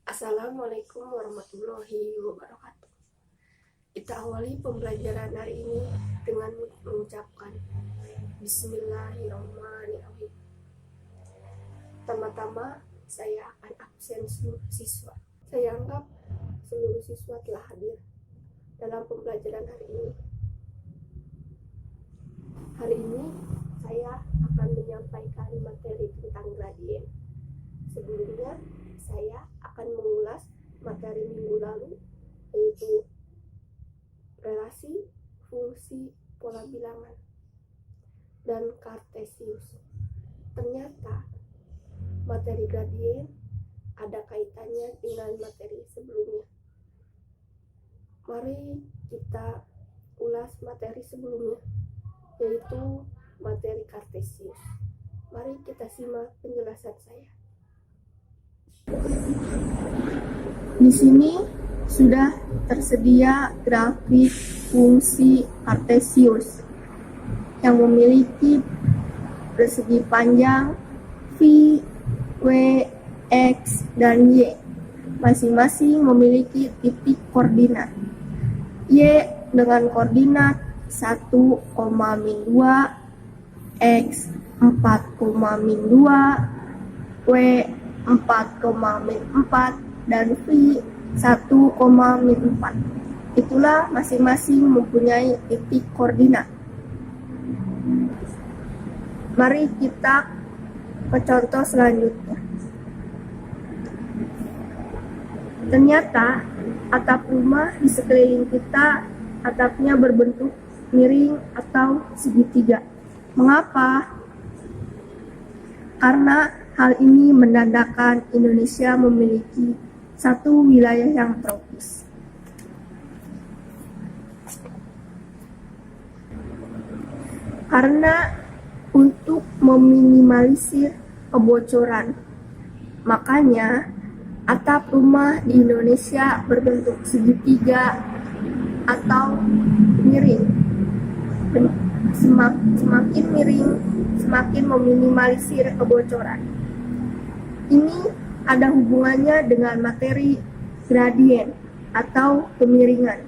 Assalamualaikum warahmatullahi wabarakatuh. Kita awali pembelajaran hari ini dengan mengucapkan Bismillahirrahmanirrahim. Pertama-tama, saya akan absen seluruh siswa. Saya anggap seluruh siswa telah hadir dalam pembelajaran hari ini. Hari ini saya akan menyampaikan materi tentang gradien. Sebelumnya, saya akan mengulas materi minggu lalu, yaitu relasi, fungsi, pola bilangan, dan kartesius. Ternyata materi gradien ada kaitannya dengan materi sebelumnya. Mari kita ulas materi sebelumnya, yaitu materi kartesius. Mari kita simak penjelasan saya. Di sini sudah tersedia grafik fungsi kartesius yang memiliki persegi panjang V, W, X, dan Y. Masing-masing memiliki titik koordinat. Y dengan koordinat 1,-2, X 4,-2, W 4,-4, dan V 1,-4. Itulah masing-masing mempunyai titik koordinat. Mari kita ke contoh selanjutnya. Ternyata atap rumah di sekeliling kita atapnya berbentuk miring atau segitiga. Mengapa? Karena hal ini menandakan Indonesia memiliki satu wilayah yang tropis. Karena untuk meminimalisir kebocoran, makanya atap rumah di Indonesia berbentuk segitiga atau miring. Semakin miring, semakin meminimalisir kebocoran. Ini ada hubungannya dengan materi gradien atau kemiringan.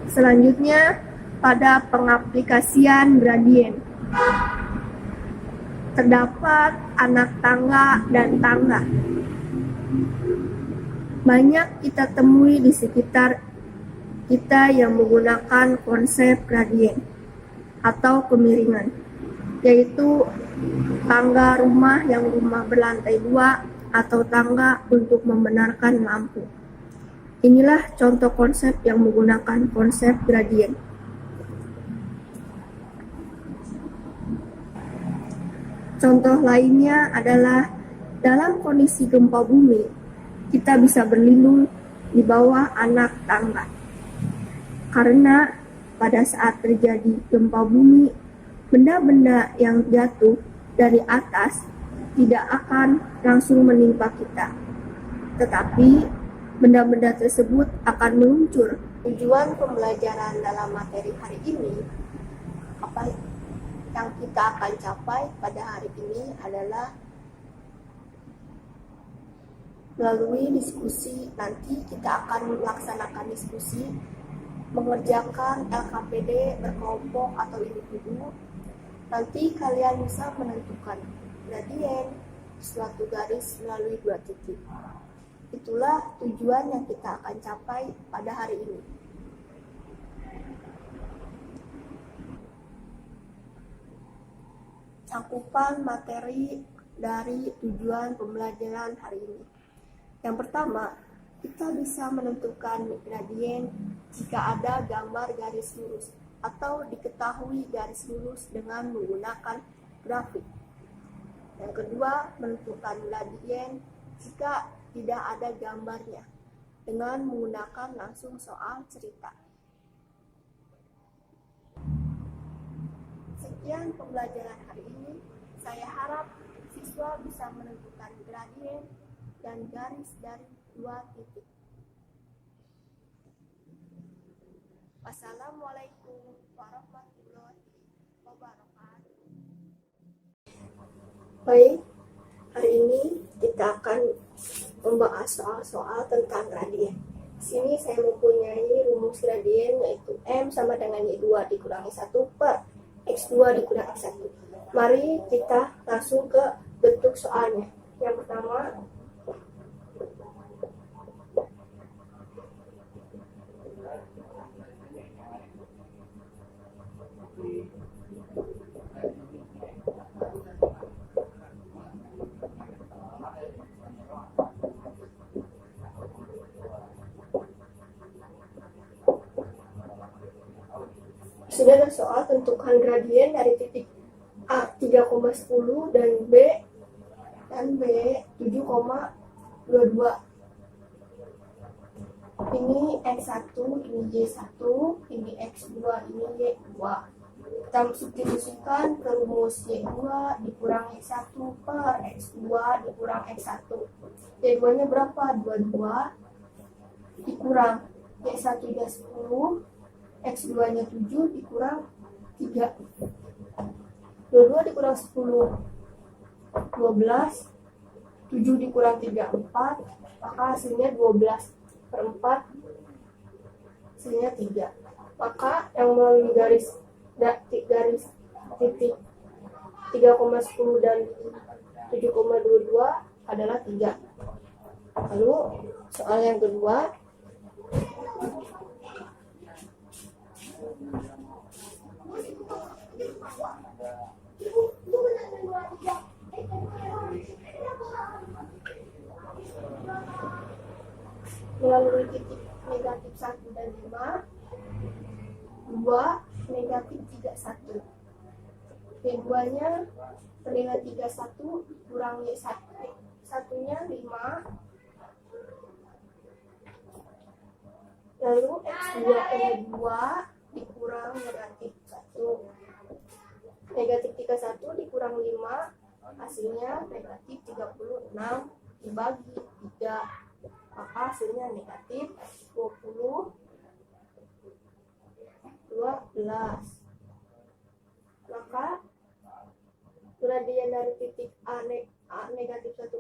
Selanjutnya, pada pengaplikasian gradien terdapat anak tangga dan tangga. Banyak kita temui di sekitar kita yang menggunakan konsep gradien atau kemiringan, yaitu tangga rumah yang rumah berlantai 2 atau tangga untuk membenarkan lampu. Inilah contoh konsep yang menggunakan konsep gradien. Contoh lainnya adalah dalam kondisi gempa bumi, kita bisa berlindung di bawah anak tangga. Karena pada saat terjadi gempa bumi, benda-benda yang jatuh dari atas tidak akan langsung menimpa kita, tetapi benda-benda tersebut akan meluncur. Tujuan pembelajaran dalam materi hari ini, apa yang kita akan capai pada hari ini adalah melalui diskusi. Nanti kita akan melaksanakan diskusi, mengerjakan LKPD berkelompok atau individu. Nanti kalian bisa menentukan gradien suatu garis melalui 2 titik. Itulah tujuan yang kita akan capai pada hari ini. Cakupan materi dari tujuan pembelajaran hari ini. Yang pertama, kita bisa menentukan gradien jika ada gambar garis lurus atau diketahui garis lurus dengan menggunakan grafik. Yang kedua, menentukan gradien jika tidak ada gambarnya dengan menggunakan langsung soal cerita. Sekian pembelajaran hari ini. Saya harap siswa bisa menentukan gradien dan garis dari 2 titik. Wassalamualaikum warahmatullahi wabarakatuh. Baik, Hari ini kita akan membahas soal-soal tentang gradien. Di sini saya mempunyai rumus gradien, yaitu M sama dengan Y2 dikurangi 1 per X2 dikurangi X1. Mari kita langsung ke bentuk soalnya. Yang pertama, sudah ada soal tentukan gradien dari titik A 3,10 dan B 7,22. Ini X1, ini Y1, ini X2, ini Y2. Kita substitusikan ke rumus Y2 dikurang X1 per X2 dikurang X1. Y2 nya berapa? 22 dikurang Y1 nya 10, X2 nya 7 dikurang 3. 22 dikurang 10 12, 7 dikurang 3 4, maka hasilnya 12 per 4, hasilnya 3. Maka yang melalui garis titik 3,10 dan 7,22 adalah 3. Lalu soal yang kedua, melalui titik negatif 1 dan 5, 2 negatif 31. Y2 nya bernilai 31 kurang Y1, satunya 5, lalu X2 nya 2 dikurang negatif 1. Negatif 31 dikurang 5, hasilnya negatif 36 dibagi 3, maka hasilnya negatif 12. Maka gradien dari titik A negatif 1,5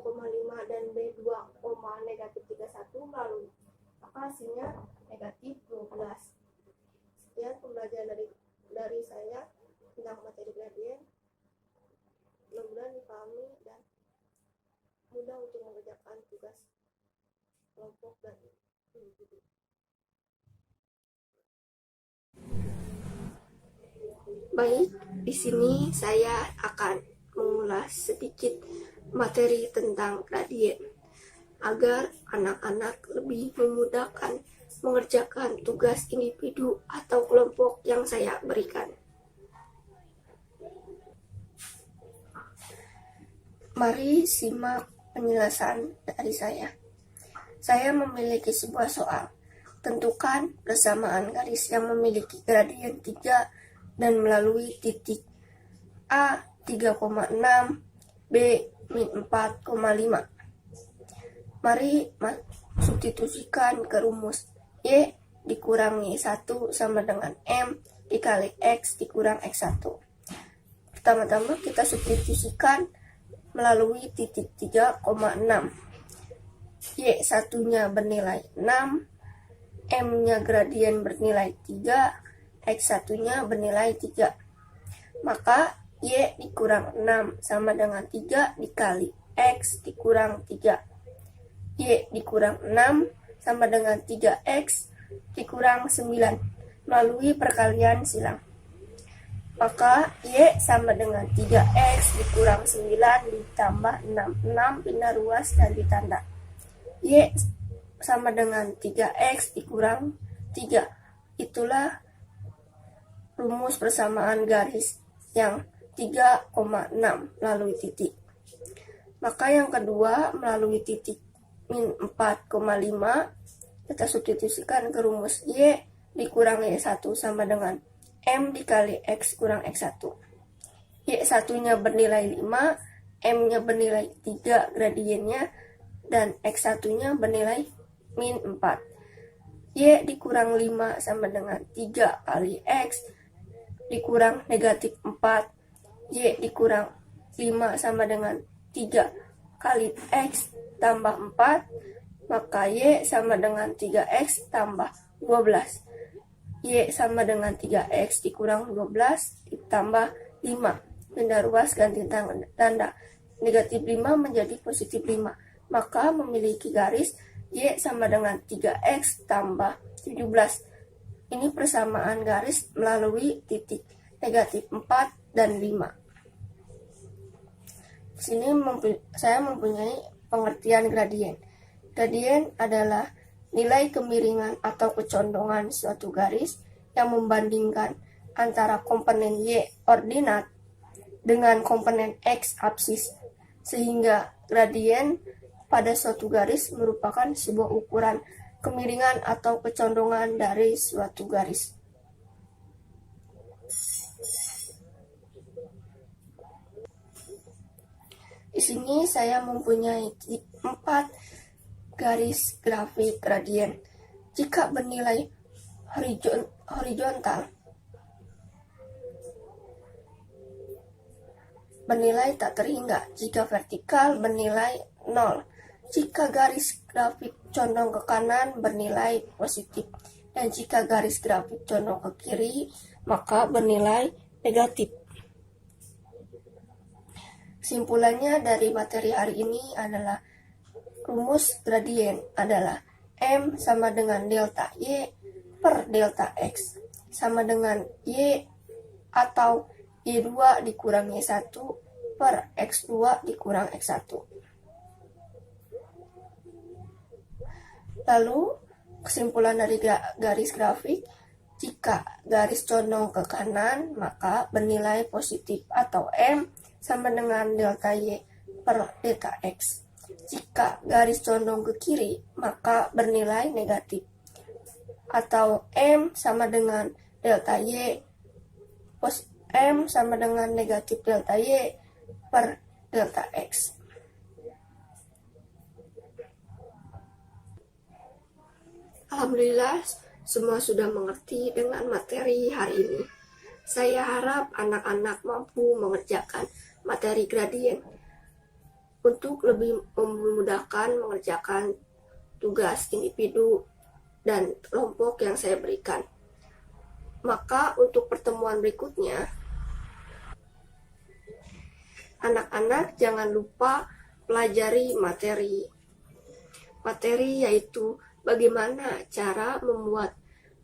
dan B 2, negatif 31 melalui, maka hasilnya negatif 12. Sekian pembelajaran dari saya tentang materi gradien. Mudah-mudahan dipahami dan mudah untuk mengerjakan tugas kelompok dan individu. Baik, di sini saya akan mengulas sedikit materi tentang gradien agar anak-anak lebih memudahkan mengerjakan tugas individu atau kelompok yang saya berikan. Mari simak penjelasan dari saya. Saya memiliki sebuah soal. Tentukan persamaan garis yang memiliki gradien 3 dan melalui titik A 3,6, B min 4,5. Mari substitusikan ke rumus Y dikurangi 1 sama dengan M dikali X dikurang X1. Pertama-tama kita substitusikan melalui titik 3,6. Y1 nya bernilai 6, M nya gradien bernilai 3, X1 nya bernilai 3. Maka Y dikurang 6 sama dengan 3 dikali X dikurang 3. Y dikurang 6 sama dengan 3X dikurang 9 melalui perkalian silang. Maka Y sama dengan 3X dikurang 9 ditambah 6. 6 pindah ruas dan ditanda. Y sama dengan 3X dikurang 3. Itulah rumus persamaan garis yang 3,6 melalui titik. Maka yang kedua melalui titik min 4,5 kita substitusikan ke rumus Y dikurang Y1 sama dengan M dikali X kurang X1. Y1 nya bernilai 5, M nya bernilai 3 gradiennya, dan X1 nya bernilai min 4. Y dikurang 5 sama dengan 3 kali X dikurang negatif 4. Y dikurang 5 sama dengan 3 kali X tambah 4, maka Y sama dengan 3X tambah 12. Y sama dengan 3X dikurang 12 ditambah 5. Pindah ruas ganti tanda. Negatif 5 menjadi positif 5. Maka memiliki garis Y sama dengan 3X tambah 17. Ini persamaan garis melalui titik negatif 4 dan 5. Di sini saya mempunyai pengertian gradien. Gradien adalah nilai kemiringan atau kecondongan suatu garis yang membandingkan antara komponen Y ordinat dengan komponen X absis, sehingga gradien pada suatu garis merupakan sebuah ukuran kemiringan atau kecondongan dari suatu garis. Di sini saya mempunyai 4 garis grafik gradien. Jika bernilai horizontal, bernilai tak terhingga. Jika vertikal, bernilai 0. Jika garis grafik condong ke kanan, bernilai positif. Dan jika garis grafik condong ke kiri, maka bernilai negatif. Kesimpulannya dari materi hari ini adalah rumus gradien adalah M sama dengan delta Y per delta X sama dengan Y atau Y2 dikurang Y1 per X2 dikurang X1. Lalu kesimpulan dari garis grafik, jika garis condong ke kanan maka bernilai positif atau M sama dengan delta Y per delta X. Jika garis condong ke kiri maka bernilai negatif atau M sama dengan delta Y M sama dengan negatif delta Y per delta X. Alhamdulillah semua sudah mengerti dengan materi hari ini. Saya harap anak-anak mampu mengerjakan materi gradien untuk lebih memudahkan mengerjakan tugas individu dan kelompok yang saya berikan. Maka untuk pertemuan berikutnya, anak-anak jangan lupa pelajari materi yaitu bagaimana cara membuat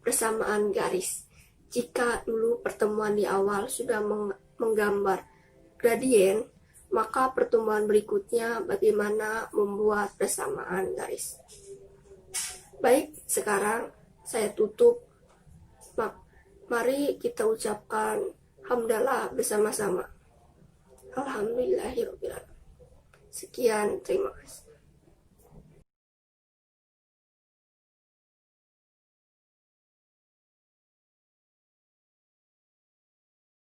persamaan garis. Jika dulu pertemuan di awal sudah menggambar gradien, maka pertemuan berikutnya bagaimana membuat persamaan garis. Baik, sekarang saya tutup. Mari kita ucapkan hamdalah bersama-sama. Alhamdulillahirobbilalamin. Sekian, terima kasih.